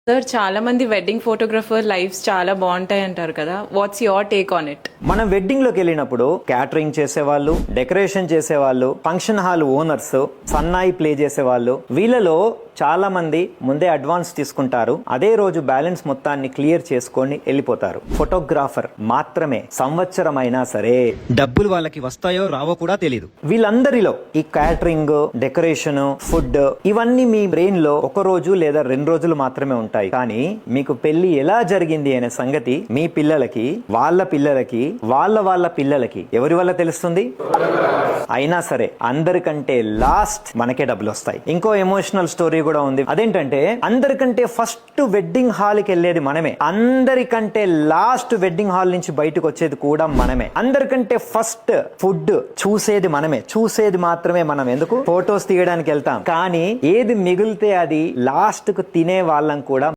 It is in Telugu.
సార్ చాలా మంది వెడ్డింగ్ ఫోటోగ్రఫర్ లైఫ్స్ చాలా బాగుంటాయి అంటారు కదా, what's your take on it? మనం వెడ్డింగ్ లోకి వెళ్ళినప్పుడు క్యాటరింగ్ చేసేవాళ్ళు, డెకరేషన్ చేసేవాళ్ళు, ఫంక్షన్ హాల్ ఓనర్స్, సన్నాయి ప్లే చేసేవాళ్ళు, వీళ్ళలో చాలా మంది ముందే అడ్వాన్స్ తీసుకుంటారు. అదే రోజు బ్యాలెన్స్ మొత్తాన్ని క్లియర్ చేసుకొని వెళ్ళిపోతారు. ఫోటోగ్రాఫర్ మాత్రమే సంవత్సరం అయినా సరే డబ్బులు వాళ్ళకి వస్తాయో రావో కూడా తెలియదు. వీళ్ళందరిలో ఈ క్యాటరింగ్, డెకరేషన్, ఫుడ్ ఇవన్నీ మీ బ్రెయిన్ లో ఒక రోజు లేదా 2 రోజులు మాత్రమే ఉంటాయి. కానీ మీకు పెళ్లి ఎలా జరిగింది అనే సంగతి మీ పిల్లలకి, వాళ్ళ పిల్లలకి, వాళ్ళ పిల్లలకి ఎవరి వల్ల తెలుస్తుంది? అయినా సరే అందరికంటే లాస్ట్ మనకే డబ్బులు వస్తాయి. ఇంకో ఎమోషనల్ స్టోరీ కూడా ఉంది. అదేంటంటే అందరికంటే ఫస్ట్ వెడ్డింగ్ హాల్ కి వెళ్ళేది మనమే, అందరికంటే లాస్ట్ వెడ్డింగ్ హాల్ నుంచి బయటకు వచ్చేది కూడా మనమే, అందరికంటే ఫస్ట్ ఫుడ్ చూసేది మనమే, చూసేది మాత్రమే మనం. ఎందుకు? ఫొటోస్ తీయడానికి వెళ్తాం, కానీ ఏది మిగిలితే అది లాస్ట్ కు తినే వాళ్ళం కూడా